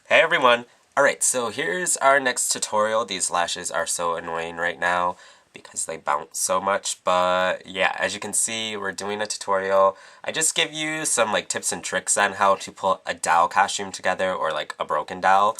Hey everyone! Alright, so here's our next tutorial. These lashes are so annoying right now because they bounce so much, but yeah, as you can see, we're doing a tutorial. I just give you some tips and tricks on how to put a doll costume together or like a broken doll.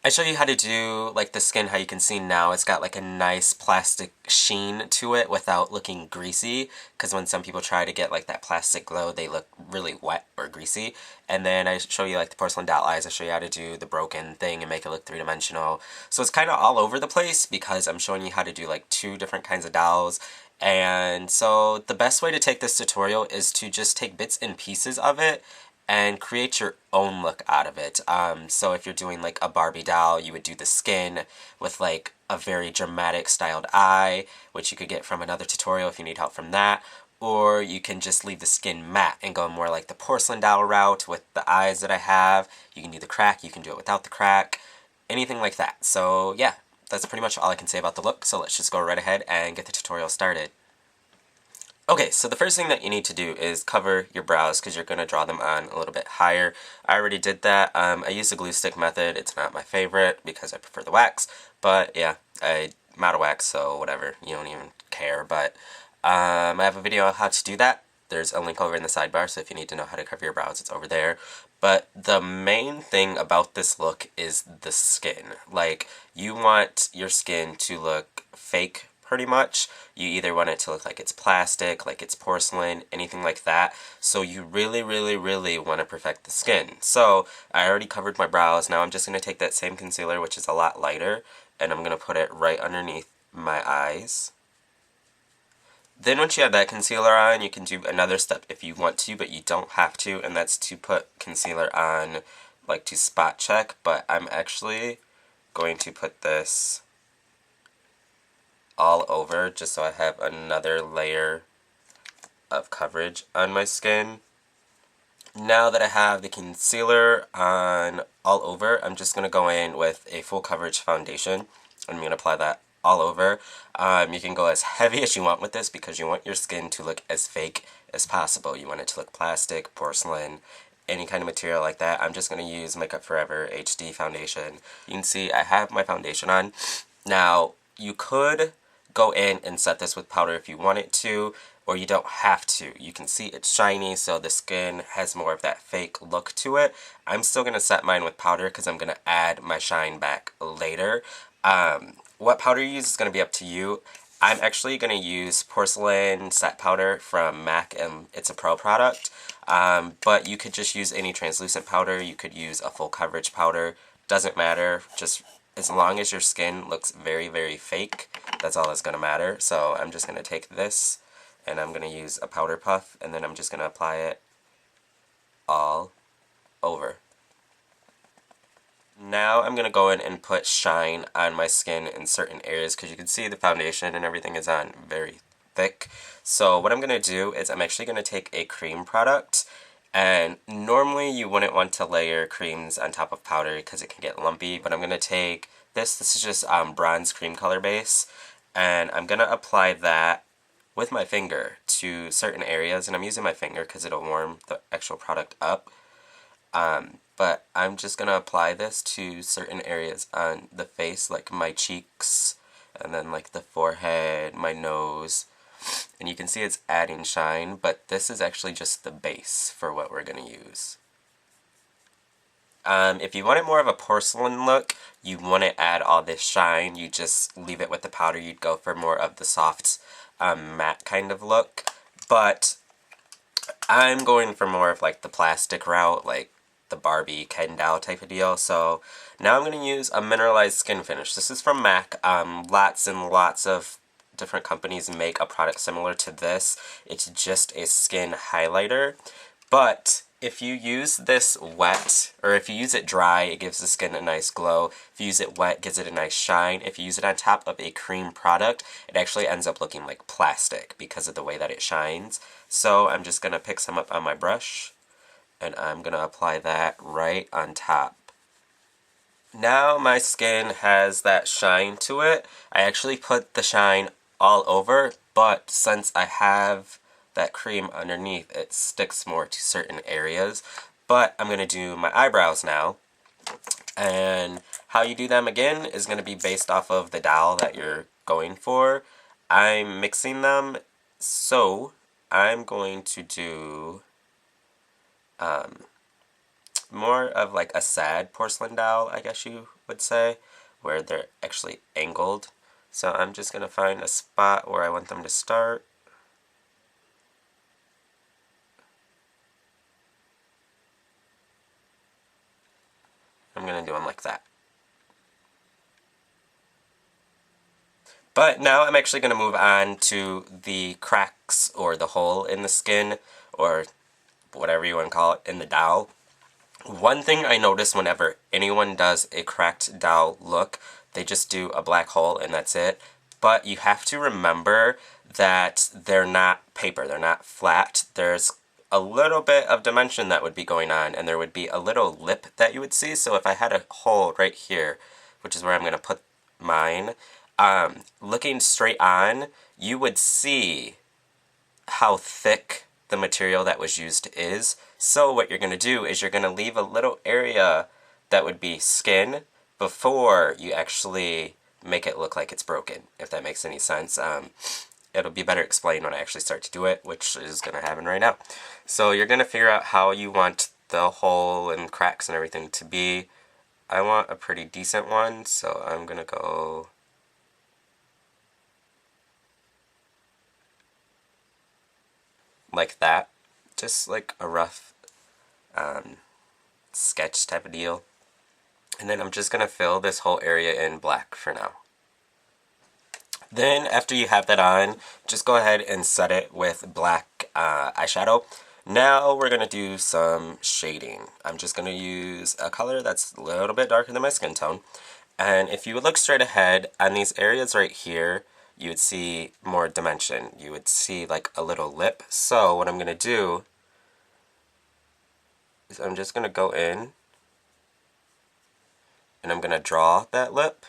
I show you how to do the skin, how you can see now it's got like a nice plastic sheen to it without looking greasy, because when some people try to get like that plastic glow, they look really wet or greasy. And then I show you like the porcelain doll eyes. I show you how to do the broken thing and make it look three-dimensional. So it's kind of all over the place because I'm showing you how to do like two different kinds of dolls. And so the best way to take this tutorial is to just take bits and pieces of it and create your own look out of it. So if you're doing like a Barbie doll, you would do the skin with like a very dramatic styled eye, which you could get from another tutorial if you need help from that. Or you can just leave the skin matte and go more like the porcelain doll route with the eyes that I have. You can do the crack, you can do it without the crack, anything like that. So yeah, that's pretty much all I can say about the look. So let's just go right ahead and get the tutorial started. Okay, so the first thing that you need to do is cover your brows because you're going to draw them on a little bit higher. I already did that. I use the glue stick method. It's not my favorite because I prefer the wax, but yeah, I'm out of wax, so whatever. You don't even care, but I have a video on how to do that. There's a link over in the sidebar, so if you need to know how to cover your brows, it's over there. But the main thing about this look is the skin. Like, you want your skin to look fake, pretty much. You either want it to look like it's plastic, like it's porcelain, anything like that. So you really, really, really want to perfect the skin. So I already covered my brows. Now I'm just going to take that same concealer, which is a lot lighter, and I'm going to put it right underneath my eyes. Then once you have that concealer on, you can do another step if you want to, but you don't have to, and that's to put concealer on, like to spot check, but I'm actually going to put this all over just so I have another layer of coverage on my skin. Now that I have the concealer on all over, I'm just going to go in with a full coverage foundation. I'm going to apply that all over. You can go as heavy as you want with this because you want your skin to look as fake as possible. You want it to look plastic, porcelain, any kind of material like that. I'm just going to use Makeup Forever HD foundation. You can see I have my foundation on. Now, you could go in and set this with powder if you wanted to, or you don't have to. You can see it's shiny, so the skin has more of that fake look to it. I'm still going to set mine with powder because I'm going to add my shine back later. What powder you use is going to be up to you. I'm actually going to use porcelain set powder from MAC, and it's a pro product. But you could just use any translucent powder. You could use a full coverage powder. Doesn't matter. Just as long as your skin looks very, very fake, that's all that's going to matter. So I'm just going to take this, and I'm going to use a powder puff, and then I'm just going to apply it all over. Now I'm going to go in and put shine on my skin in certain areas because you can see the foundation and everything is on very thick. So what I'm going to do is I'm actually going to take a cream product, and normally you wouldn't want to layer creams on top of powder because it can get lumpy, but I'm going to take this. This is just bronze cream color base, and I'm going to apply that with my finger to certain areas, and I'm using my finger because it'll warm the actual product up. But I'm just going to apply this to certain areas on the face, like my cheeks, and then like the forehead, my nose. And you can see it's adding shine, but this is actually just the base for what we're going to use. If you wanted more of a porcelain look, you want to add all this shine, you just leave it with the powder. You'd go for more of the soft, matte kind of look. But I'm going for more of like the plastic route, like the Barbie Ken doll type of deal. So now I'm going to use a mineralized skin finish. This is from MAC. Lots and lots of different companies make a product similar to this. It's just a skin highlighter. But if you use this wet, or if you use it dry, it gives the skin a nice glow. If you use it wet, it gives it a nice shine. If you use it on top of a cream product, it actually ends up looking like plastic because of the way that it shines. So I'm just going to pick some up on my brush, and I'm going to apply that right on top. Now my skin has that shine to it. I actually put the shine all over, but since I have that cream underneath, it sticks more to certain areas. But I'm going to do my eyebrows now. And how you do them again is going to be based off of the dowel that you're going for. I'm mixing them, so I'm going to do more of like a sad porcelain dowel, I guess you would say, where they're actually angled. So I'm just going to find a spot where I want them to start. I'm going to do them like that. But now I'm actually going to move on to the cracks or the hole in the skin, or whatever you want to call it, in the dowel. One thing I notice whenever anyone does a cracked dowel look, they just do a black hole and that's it. But you have to remember that they're not paper, they're not flat. There's a little bit of dimension that would be going on, and there would be a little lip that you would see. So if I had a hole right here, which is where I'm going to put mine, looking straight on, you would see how thick the material that was used is. So what you're going to do is you're going to leave a little area that would be skin before you actually make it look like it's broken, if that makes any sense. It'll be better explained when I actually start to do it, which is going to happen right now. So you're going to figure out how you want the hole and cracks and everything to be. I want a pretty decent one, so I'm going to go like that. Just like a rough sketch type of deal. And then I'm just going to fill this whole area in black for now. Then after you have that on, just go ahead and set it with black eyeshadow. Now we're going to do some shading. I'm just going to use a color that's a little bit darker than my skin tone. And if you would look straight ahead, on these areas right here, you would see more dimension. You would see like a little lip. So what I'm going to do is I'm just going to go in and I'm going to draw that lip.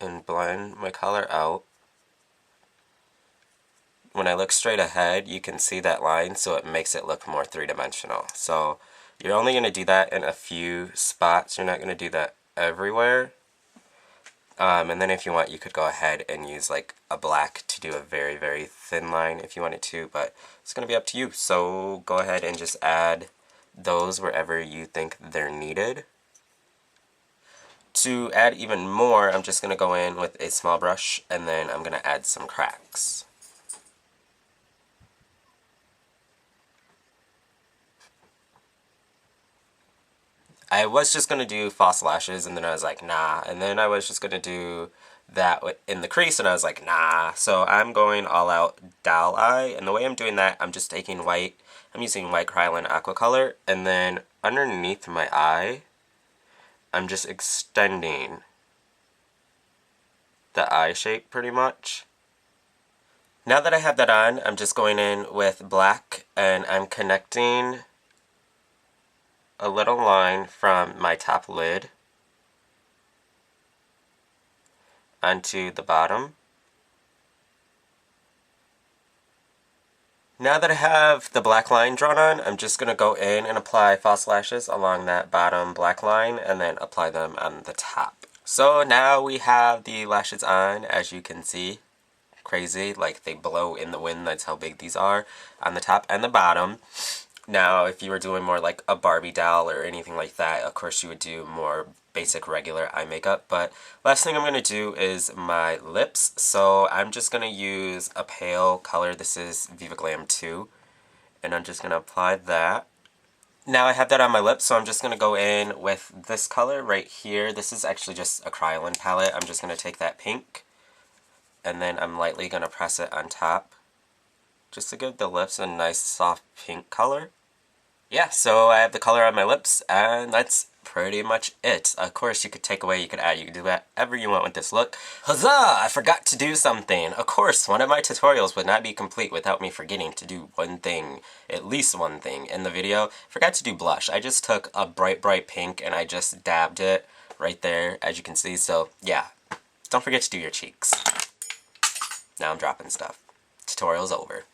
And blend my color out. When I look straight ahead, you can see that line, so it makes it look more three-dimensional. So you're only going to do that in a few spots. You're not going to do that everywhere. And then if you want, you could go ahead and use like a black to do a very, very thin line if you wanted to, but it's going to be up to you. So go ahead and just add those wherever you think they're needed. To add even more, I'm just going to go in with a small brush and then I'm going to add some cracks. I was just going to do false lashes and then I was like, nah. And then I was just going to do that in the crease and I was like, nah. So I'm going all out doll eye, and the way I'm doing that, I'm just taking white, I'm using white Krylon aqua color, and then underneath my eye, I'm just extending the eye shape pretty much. Now that I have that on, I'm just going in with black and I'm connecting a little line from my top lid onto the bottom. Now that I have the black line drawn on, I'm just going to go in and apply false lashes along that bottom black line and then apply them on the top. So now we have the lashes on, as you can see. Crazy, like they blow in the wind, that's how big these are, on the top and the bottom. Now if you were doing more like a Barbie doll or anything like that, of course you would do more basic regular eye makeup. But last thing I'm going to do is my lips. So I'm just going to use a pale color. This is Viva Glam 2. And I'm just going to apply that. Now I have that on my lips, so I'm just going to go in with this color right here. This is actually just a Krylon palette. I'm just going to take that pink, and then I'm lightly going to press it on top, just to give the lips a nice soft pink color. Yeah, so I have the color on my lips, and that's pretty much it. Of course, you could take away, you could add, you could do whatever you want with this look. Huzzah! I forgot to do something. Of course, one of my tutorials would not be complete without me forgetting to do one thing, at least one thing, in the video. Forgot to do blush. I just took a bright, bright pink, and I just dabbed it right there, as you can see. So, yeah, don't forget to do your cheeks. Now I'm dropping stuff. Tutorial's over.